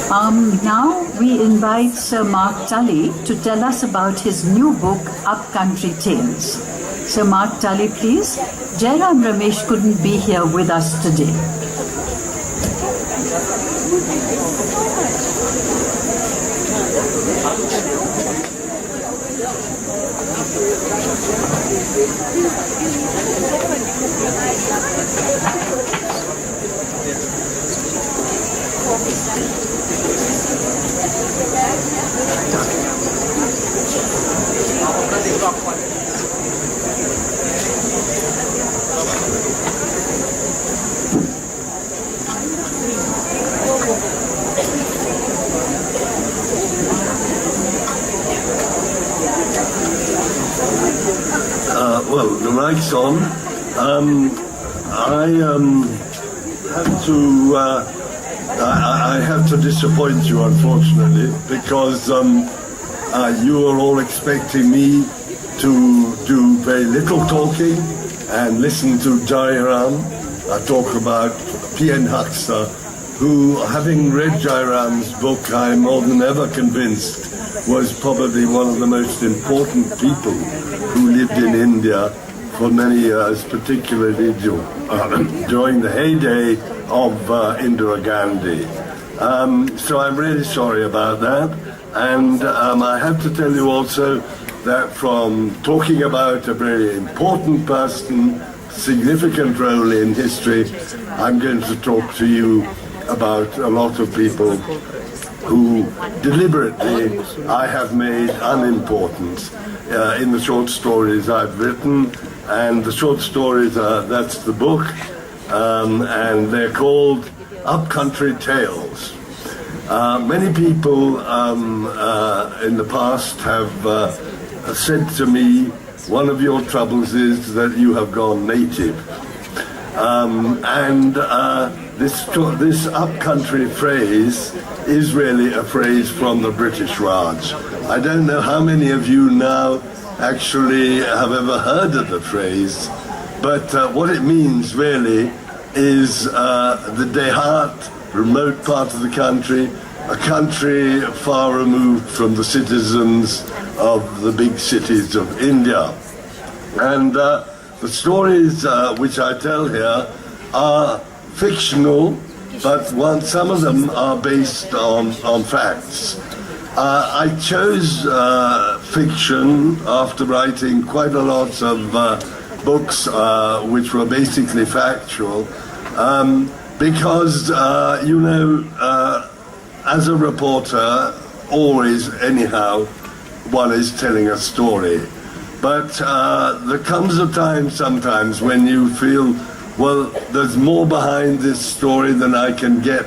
Now we invite Sir Mark Tully to tell us about his new book, Upcountry Tales. Sir Mark Tully, please. Jairam Ramesh couldn't be here with us today. Well, the mic's on. I have to disappoint you, unfortunately, because you are all expecting me to do very little talking and listen to Jairam talk about P.N. Huxter, who, having read Jairam's book, I'm more than ever convinced was probably one of the most important people who lived in India for many years, particularly during the heyday of Indira Gandhi. So I'm really sorry about that. And I have to tell you also that from talking about a very important person, significant role in history, I'm going to talk to you about a lot of people who deliberately I have made unimportant in the short stories I've written. And the short stories that's the book, and they're called Upcountry Tales. Many people in the past have said to me, one of your troubles is that you have gone native. This upcountry phrase is really a phrase from the British Raj. I don't know how many of you now actually have ever heard of the phrase, but what it means really is the Dehat, remote part of the country, a country far removed from the citizens of the big cities of India. And the stories which I tell here are fictional, but some of them are based on facts. I chose fiction after writing quite a lot of books which were basically factual, because, as a reporter, always, anyhow, one is telling a story. But there comes a time sometimes when you feel, well, there's more behind this story than I can get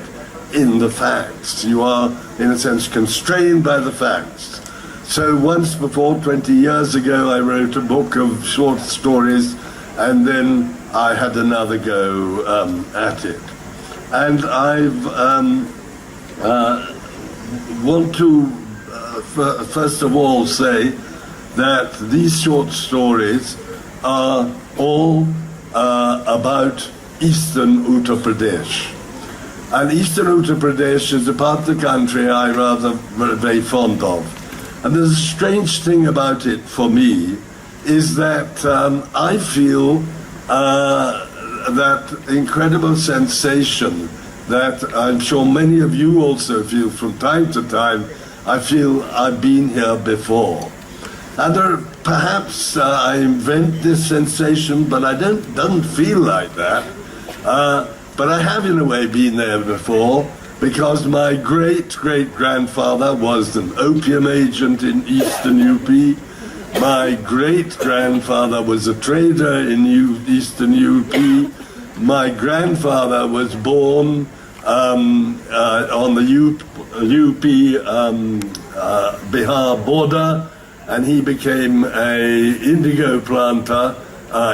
in the facts. You are, in a sense, constrained by the facts. So once before, 20 years ago, I wrote a book of short stories, and then I had another go at it. And I've want to first of all say that these short stories are all about Eastern Uttar Pradesh. And Eastern Uttar Pradesh is a part of the country I'm rather very fond of. And there's a strange thing about it for me, is that I feel that incredible sensation that I'm sure many of you also feel from time to time. I feel I've been here before. And perhaps I invent this sensation, but I doesn't feel like that. But I have in a way been there before, because my great-great-grandfather was an opium agent in Eastern UP. My great-grandfather was a trader in Eastern UP. My grandfather was born on the UP Bihar border, and he became a indigo planter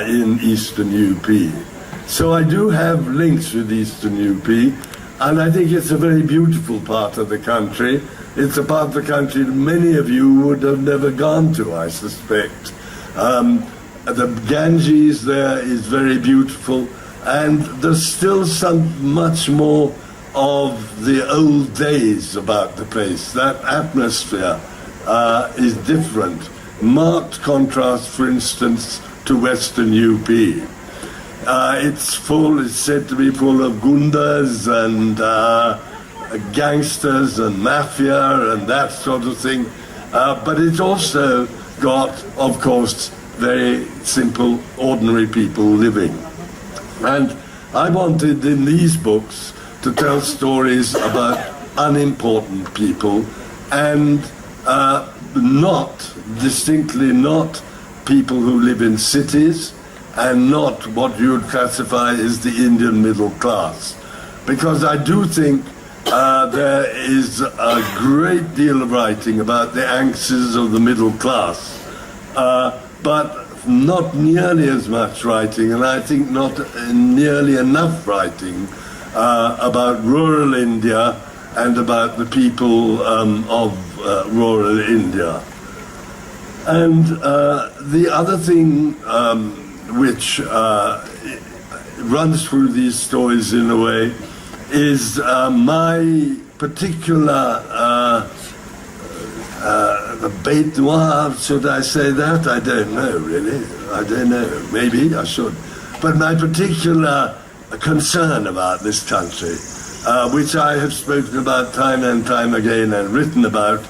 in Eastern UP. So I do have links with Eastern UP, and I think it's a very beautiful part of the country. It's a part of the country that many of you would have never gone to, I suspect. The Ganges there is very beautiful, and there's still some much more of the old days about the place. That atmosphere is different. Marked contrast, for instance, to Western UP. It's said to be full of gundas and gangsters and mafia and that sort of thing. But it's also got, of course, very simple, ordinary people living. And I wanted in these books to tell stories about unimportant people and distinctly not people who live in cities and not what you would classify as the Indian middle class. Because I do think there is a great deal of writing about the angsts of the middle class, but not nearly as much writing, and I think not nearly enough writing about rural India and about the people of rural India. And the other thing which runs through these stories in a way is my particular bête noire, should I say that? I don't know, really. I don't know. Maybe I should. But my particular concern about this country, which I have spoken about time and time again and written about,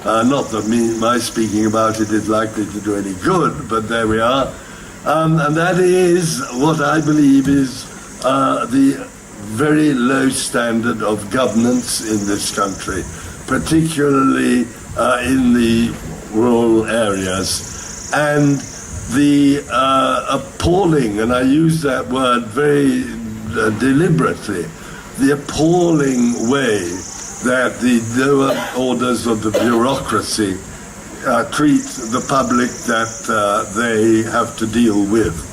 not that my speaking about it is likely to do any good, but there we are. And that is what I believe is the very low standard of governance in this country, particularly in the rural areas, and the appalling, and I use that word very deliberately, the appalling way that the lower orders of the bureaucracy treat the public that they have to deal with,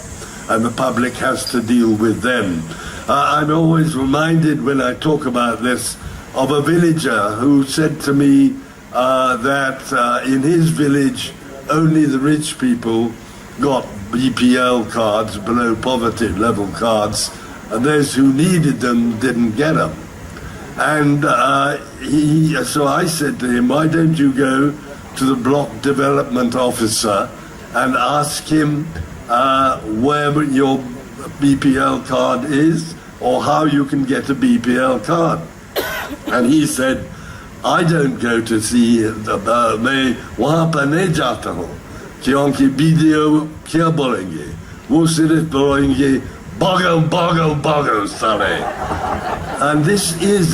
and the public has to deal with them. I'm always reminded when I talk about this of a villager who said to me that in his village only the rich people got BPL cards, below poverty level cards, and those who needed them didn't get them. And so I said to him, why don't you go to the block development officer and ask him where your BPL card is or how you can get a BPL card. And he said, I don't go to see मैं वहाँ पर नहीं जाता हूँ क्योंकि video क्या बोलेंगे वो सिर्फ बोलेंगे bago साले. And this is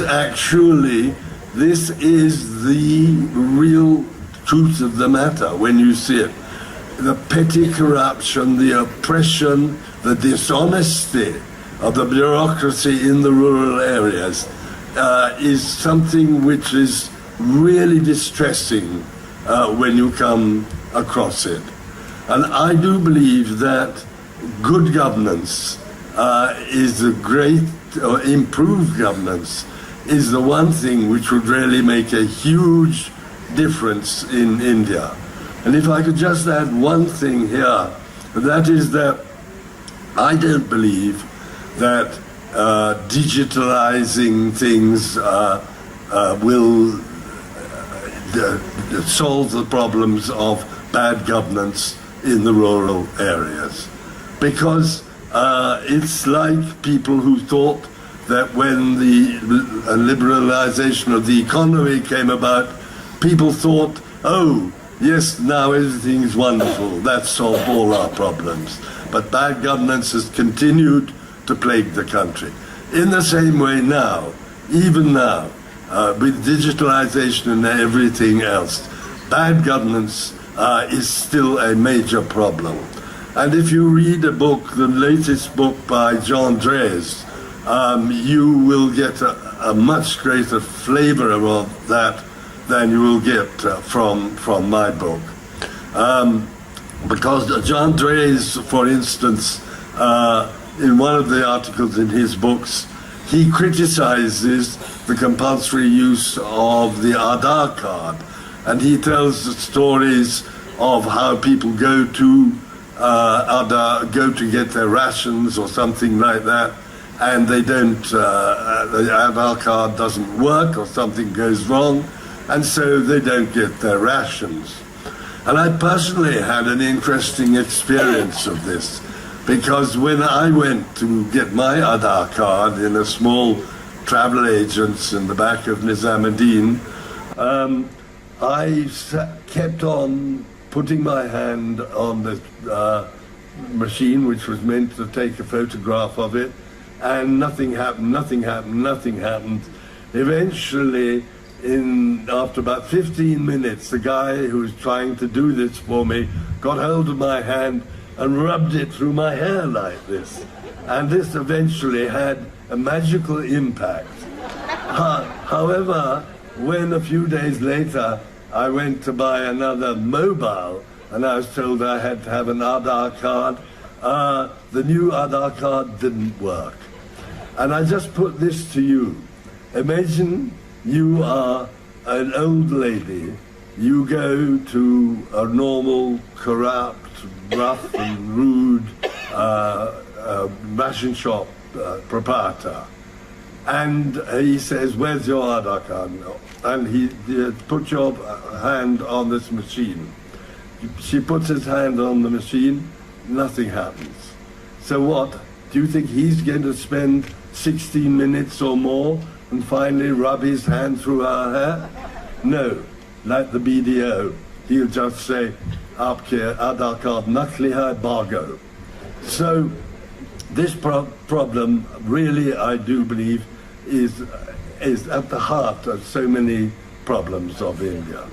the real truth of the matter when you see it. The petty corruption, the oppression, the dishonesty of the bureaucracy in the rural areas is something which is really distressing when you come across it. And I do believe that good governance is a great, or improved governance, is the one thing which would really make a huge difference in India. And if I could just add one thing here, that is that I don't believe that digitalizing things will solve the problems of bad governance in the rural areas. Because it's like people who thought that when the liberalization of the economy came about, people thought, oh, yes, now everything is wonderful, that solved all our problems. But bad governance has continued to plague the country. In the same way now, even now, with digitalization and everything else, bad governance is still a major problem. And if you read a book, the latest book by John Drees, you will get a much greater flavor of that than you will get from my book. Because John Drees, for instance, in one of the articles in his books, he criticizes the compulsory use of the Aadhaar card. And he tells the stories of how people go to Aadhaar, go to get their rations or something like that, and they don't, the Aadhaar card doesn't work or something goes wrong, and so they don't get their rations. And I personally had an interesting experience of this, because when I went to get my Aadhaar card in a small travel agents in the back of Nizamuddin, I kept on putting my hand on the machine, which was meant to take a photograph of it, and nothing happened. Eventually, after about 15 minutes, the guy who was trying to do this for me got hold of my hand and rubbed it through my hair like this. And this eventually had a magical impact. However, when a few days later I went to buy another mobile and I was told I had to have an Aadhaar card, the new Aadhaar card didn't work. And I just put this to you. Imagine you are an old lady, you go to a normal, corrupt, rough and rude ration shop proprietor, and he says, "Where's your Aadhaar card?" And he put your hand on this machine. She puts his hand on the machine, nothing happens. So what? Do you think he's going to spend 16 minutes or more and finally rub his hand through her hair? No, like the BDO, he'll just say, "Aapke Aadhaar card nakli hai, bargo." So this problem really, I do believe, is at the heart of so many problems of India.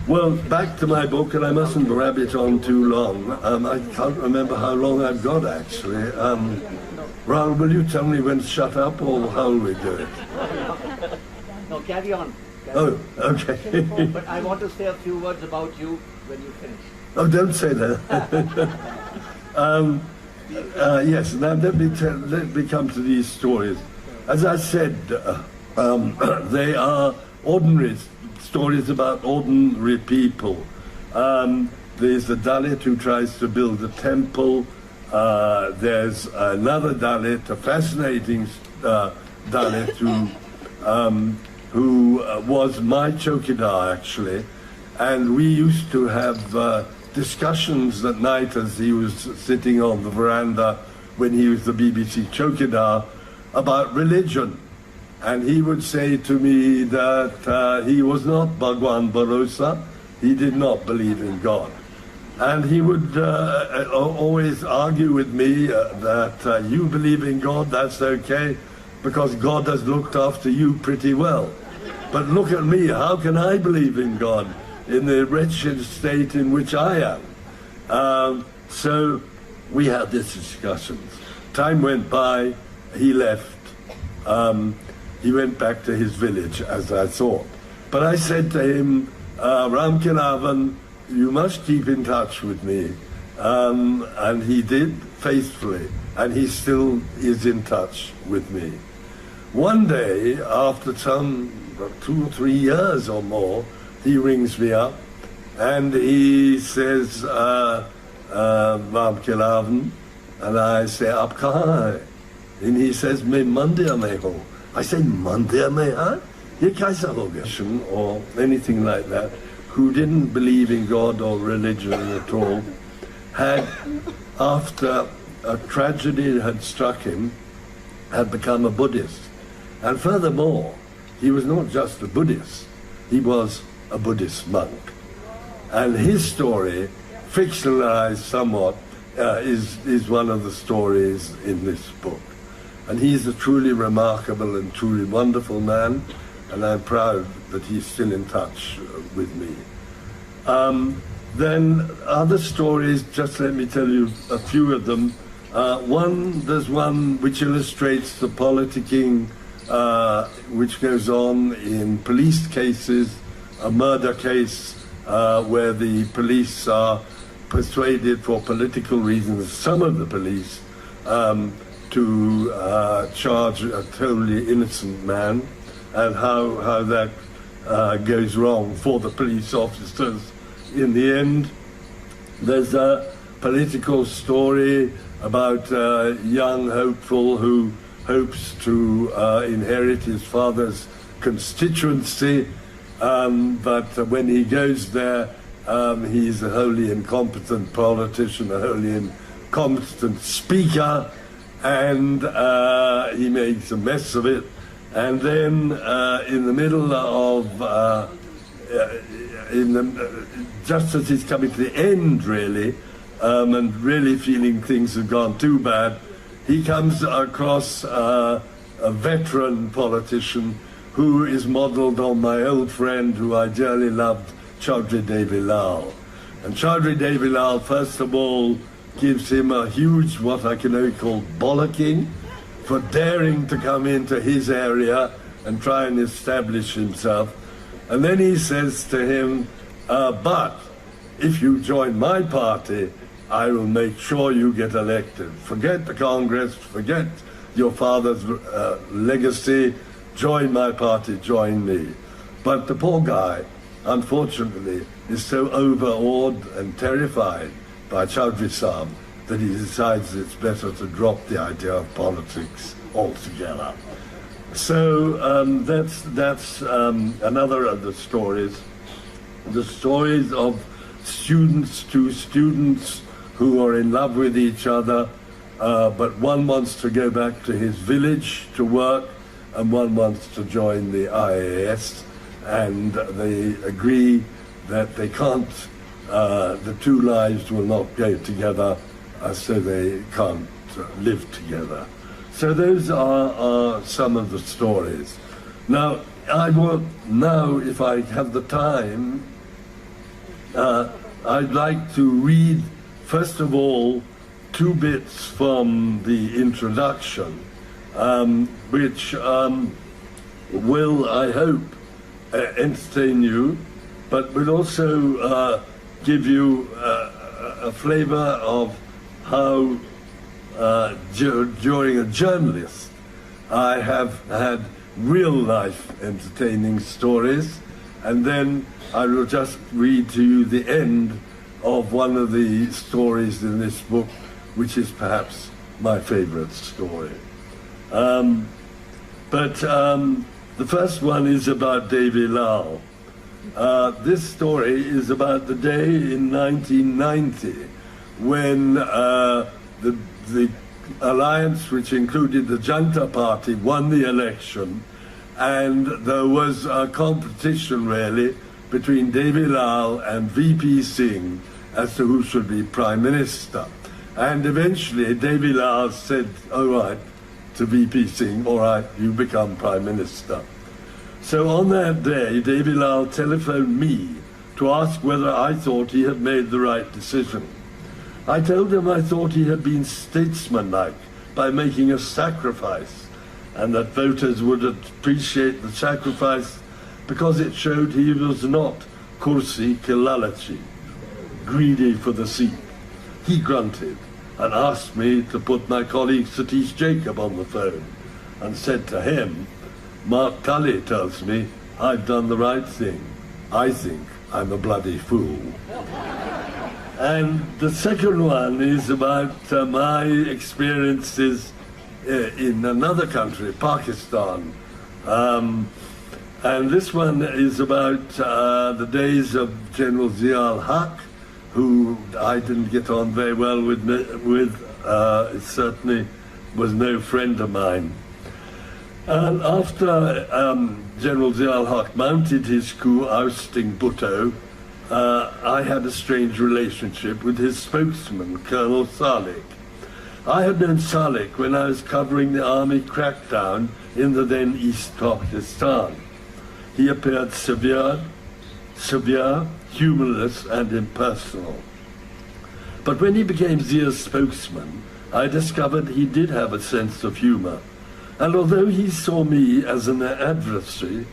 Well, back to my book, and I mustn't rabbit on too long. I can't remember how long I've got, actually. Rahul, will you tell me when to shut up, or how will we do it? No, carry on. Oh, okay. But I want to say a few words about you when you finish. Oh, don't say that. Yes, now let me come to these stories. As I said, they are ordinary stories about ordinary people. There's a Dalit who tries to build a temple. There's another Dalit, a fascinating Dalit who was my chowkidar, actually, and we used to have discussions at night as he was sitting on the veranda when he was the BBC chowkidar about religion. And he would say to me that he was not Bhagwan Bharosa, he did not believe in God. And he would always argue with me that you believe in God, that's okay, because God has looked after you pretty well. But look at me, how can I believe in God in the wretched state in which I am? So we had these discussions. Time went by, he left. He went back to his village, as I thought. But I said to him, Ram Kilavan, you must keep in touch with me. And he did, faithfully, and he still is in touch with me. One day, after some 2 or 3 years or more, he rings me up and he says, Ram Kilavan, and I say, Aap kahan hai? And he says, Main mandir mein ho. I say, Mandir mein hai? Ye kaisa ho gaya? Or anything like that, who didn't believe in God or religion at all, had, after a tragedy had struck him, had become a Buddhist. And furthermore, he was not just a Buddhist, he was a Buddhist monk. And his story, fictionalized somewhat, is one of the stories in this book. And he's a truly remarkable and truly wonderful man, and I'm proud that he's still in touch with me. Then other stories, just let me tell you a few of them. There's one which illustrates the politicking which goes on in police cases, a murder case where the police are persuaded for political reasons, some of the police, to charge a totally innocent man, and how that goes wrong for the police officers in the end. There's a political story about a young hopeful who hopes to inherit his father's constituency, but when he goes there, he's a wholly incompetent politician, a wholly incompetent speaker, and he makes a mess of it. And then in the middle of, just as he's coming to the end, really, and really feeling things have gone too bad, he comes across a veteran politician who is modelled on my old friend who I dearly loved, Chaudhry Devi Lal. And Chaudhry Devi Lal, first of all, gives him a huge, what I can only call bollocking, for daring to come into his area and try and establish himself. And then he says to him, but if you join my party, I will make sure you get elected. Forget the Congress, forget your father's legacy, join my party, join me. But the poor guy, unfortunately, is so overawed and terrified by Chaudhry Saab that he decides it's better to drop the idea of politics altogether. So that's another of the stories of students to students who are in love with each other, but one wants to go back to his village to work, and one wants to join the IAS, and they agree that they can't, the two lives will not go together, so they can't live together. So those are some of the stories. Now, I will now, if I have the time, I'd like to read, first of all, two bits from the introduction, which will, I hope, entertain you, but will also give you a flavor of how, during a journalist, I have had real-life entertaining stories, and then I will just read to you the end of one of the stories in this book, which is perhaps my favorite story. But the first one is about Devi Lal. This story is about the day in 1990 when the alliance, which included the Janata Party, won the election, and there was a competition, really, between Devi Lal and VP Singh as to who should be Prime Minister. And eventually, Devi Lal said, all right, to VP Singh, all right, you become Prime Minister. So on that day, Devi Lal telephoned me to ask whether I thought he had made the right decision. I told him I thought he had been statesmanlike by making a sacrifice, and that voters would appreciate the sacrifice because it showed he was not kursi ke lalachi, greedy for the seat. He grunted and asked me to put my colleague Satish Jacob on the phone, and said to him, Mark Tully tells me I've done the right thing. I think I'm a bloody fool. And the second one is about my experiences in another country, Pakistan. And this one is about the days of General Zia-ul-Haq, who I didn't get on very well with. It certainly was no friend of mine. And after General Zia-ul-Haq mounted his coup ousting Bhutto, I had a strange relationship with his spokesman, Colonel Salik. I had known Salik when I was covering the army crackdown in the then East Pakistan. He appeared severe, humorless, and impersonal. But when he became Zia's spokesman, I discovered he did have a sense of humor. And although he saw me as an adversary,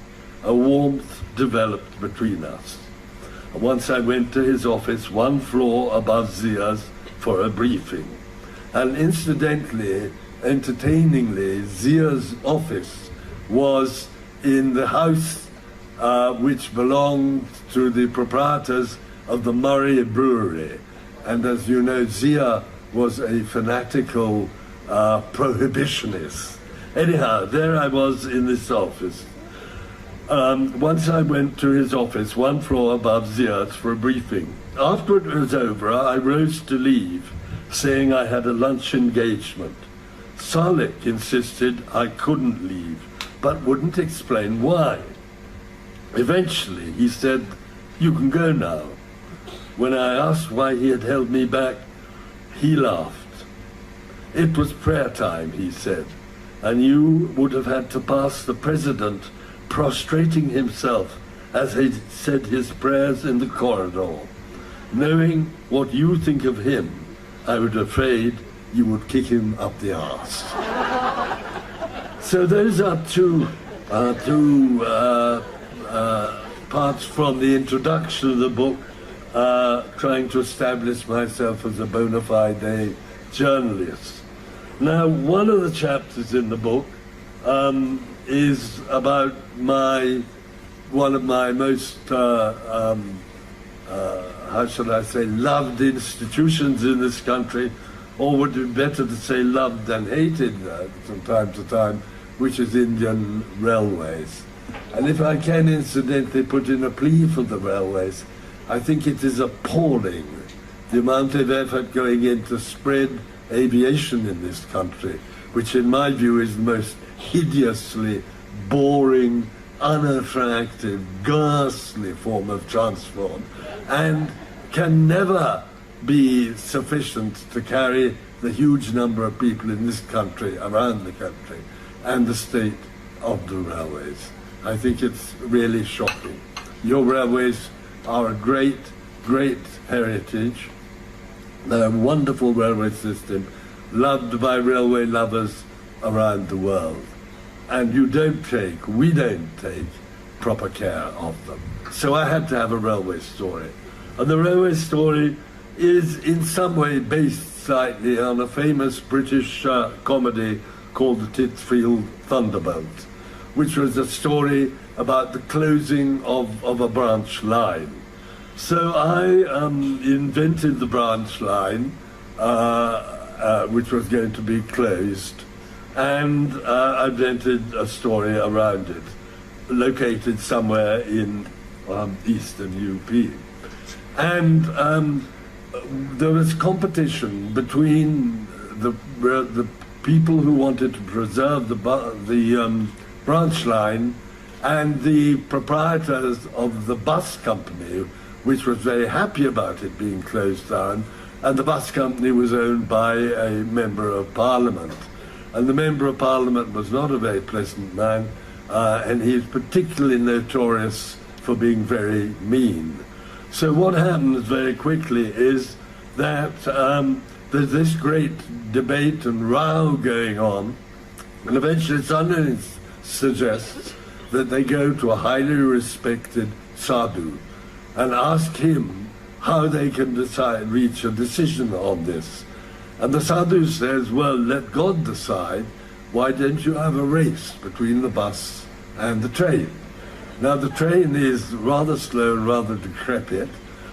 a warmth developed between us. Once I went to his office one floor above Zia's for a briefing. And incidentally, entertainingly, Zia's office was in the house which belonged to the proprietors of the Murray Brewery. And as you know, Zia was a fanatical prohibitionist. Anyhow, there I was in this office. Once I went to his office, one floor above Ziad's, for a briefing. After it was over, I rose to leave, saying I had a lunch engagement. Salek insisted I couldn't leave, but wouldn't explain why. Eventually, he said, "You can go now." When I asked why he had held me back, he laughed. "It was prayer time," he said, "and you would have had to pass the president prostrating himself as he said his prayers in the corridor. Knowing what you think of him, I was afraid you would kick him up the arse." So those are two parts from the introduction of the book, trying to establish myself as a bona fide journalist. Now, one of the chapters in the book is about one of my most, how should I say, loved institutions in this country, or would it be better to say loved and hated from time to time, which is Indian Railways. And if I can incidentally put in a plea for the railways, I think it is appalling the amount of effort going in to spread aviation in this country, which in my view is the most hideously boring, unattractive, ghastly form of transport, and can never be sufficient to carry the huge number of people in this country, around the country, and the state of the railways. I think it's really shocking. Your railways are a great, great heritage. They're a wonderful railway system, loved by railway lovers around the world. And we don't take proper care of them. So I had to have a railway story. And the railway story is in some way based slightly on a famous British comedy called The Titchfield Thunderbolt, which was a story about the closing of a branch line. So I invented the branch line, which was going to be closed, and I invented a story around it, located somewhere in eastern UP. And there was competition between the people who wanted to preserve the branch line and the proprietors of the bus company, which was very happy about it being closed down. And the bus company was owned by a member of parliament. And the member of parliament was not a very pleasant man, and he is particularly notorious for being very mean. So what happens very quickly is that there's this great debate and row going on, and eventually someone suggests that they go to a highly respected sadhu and ask him how they can reach a decision on this. And the sadhu says, well, let God decide. Why don't you have a race between the bus and the train? Now, the train is rather slow and rather decrepit,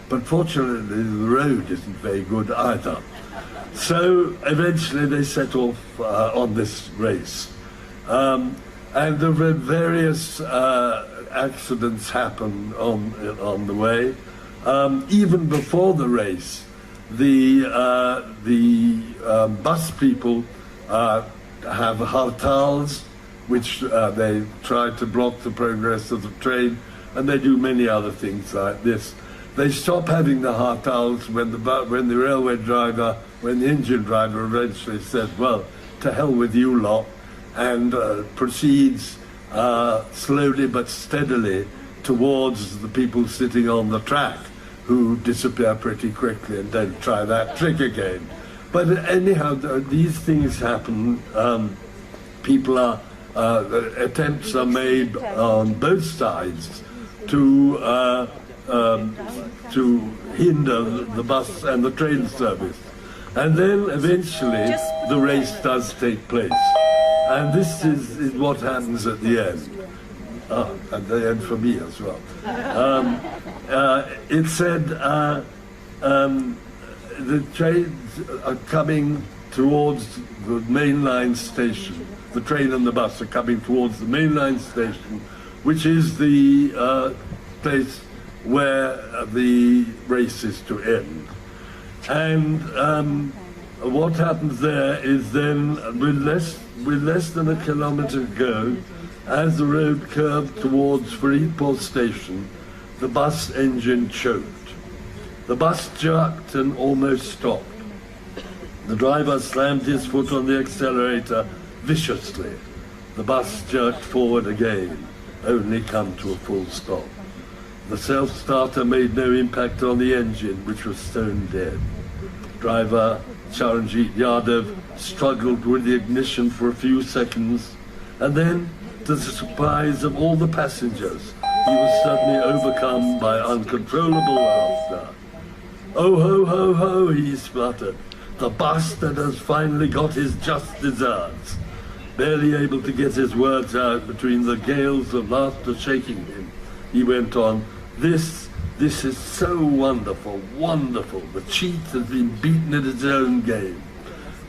but fortunately the road isn't very good either. So eventually they set off on this race. And there were various accidents happen on the way. Even before the race, the bus people have hartals, which they try to block the progress of the train, and they do many other things like this. They stop having the hartals when the engine driver eventually says, well, to hell with you lot, and proceeds slowly but steadily towards the people sitting on the track, who disappear pretty quickly and don't try that trick again. But anyhow, these things happen. People attempts are made on both sides to hinder the bus and the train service. And then eventually the race does take place. And this is what happens at the end. At the end for me as well. It said the trains are coming towards the mainline station, the train and the bus are coming towards the mainline station, which is the place where the race is to end. And what happens there is then, with less than a kilometre to go, as the road curved towards Faridpur station, the bus engine choked. The bus jerked and almost stopped. The driver slammed his foot on the accelerator viciously. The bus jerked forward again, only come to a full stop. The self-starter made no impact on the engine, which was stone dead. Driver Charanjit Yadav struggled with the ignition for a few seconds, and then, to the surprise of all the passengers, he was suddenly overcome by uncontrollable laughter. "Oh ho ho ho," he spluttered. "The bastard has finally got his just desserts." Barely able to get his words out between the gales of laughter shaking him, he went on, This is so wonderful, wonderful. The cheat has been beaten at its own game."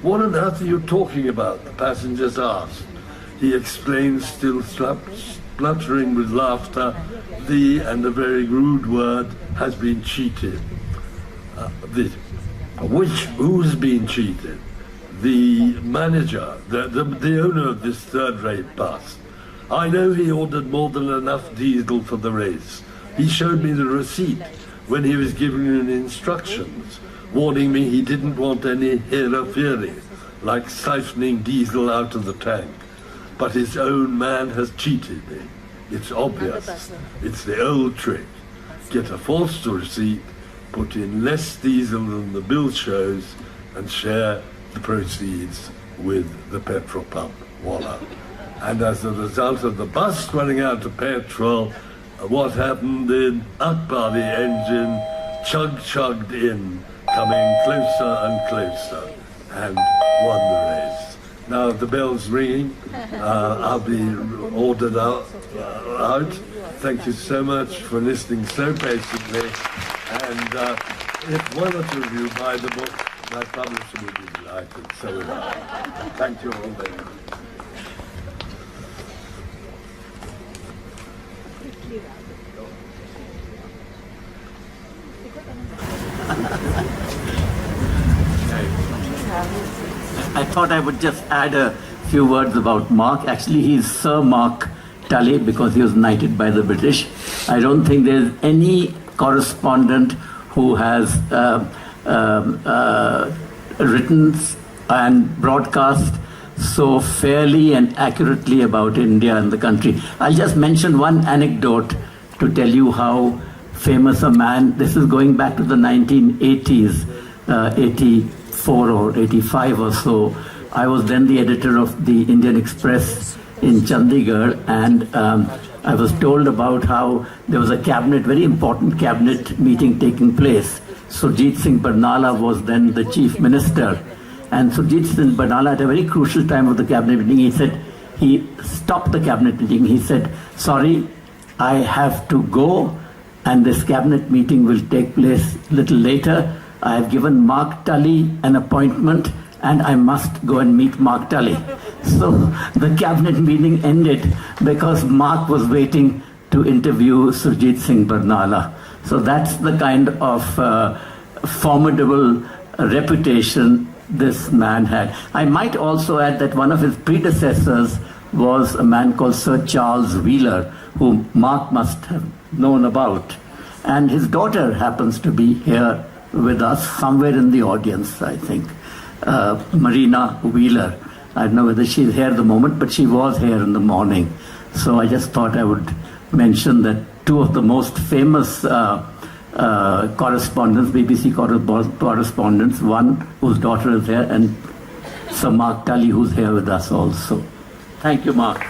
"What on earth are you talking about?" the passengers asked. He explained, still spluttering with laughter, and a very rude word, has been cheated. Who's been cheated? The manager, the owner of this third-rate bus. I know he ordered more than enough diesel for the race. He showed me the receipt when he was giving me instructions, warning me he didn't want any hera-feri, like siphoning diesel out of the tank. But his own man has cheated me. It's obvious. It's the old trick. Get a false receipt, put in less diesel than the bill shows, and share the proceeds with the petrol pump. Voila. And as a result of the bus running out of petrol, what happened in Akbar, the engine chugged in, coming closer and closer, and won the race. Now the bell's ringing. I'll be ordered out. Thank you so much for listening so patiently. And if one or two of you buy the book, my publisher will be delighted. So will I. Thank you all very much. I thought I would just add a few words about Mark. Actually, he's Sir Mark Tully because he was knighted by the British. I don't think there's any correspondent who has written and broadcast so fairly and accurately about India and the country. I'll just mention one anecdote to tell you how famous a man. This is going back to the 1980s, 84 or 85 or so. I was then the editor of the Indian Express in Chandigarh, and I was told about how there was a very important cabinet meeting taking place. Surjit Singh Barnala was then the chief minister. And Surjit Singh Barnala, at a very crucial time of the cabinet meeting, he stopped the cabinet meeting. He said, "Sorry, I have to go, and this cabinet meeting will take place a little later. I have given Mark Tully an appointment, and I must go and meet Mark Tully." So the cabinet meeting ended because Mark was waiting to interview Surjit Singh Barnala. So that's the kind of formidable reputation this man had. I might also add that one of his predecessors was a man called Sir Charles Wheeler, whom Mark must have known about. And his daughter happens to be here with us, somewhere in the audience, I think. Marina Wheeler. I don't know whether she's here at the moment, but she was here in the morning. So I just thought I would mention that two of the most famous correspondents, BBC correspondents, one whose daughter is here, and Sir Mark Tully, who's here with us also. Thank you, Mark.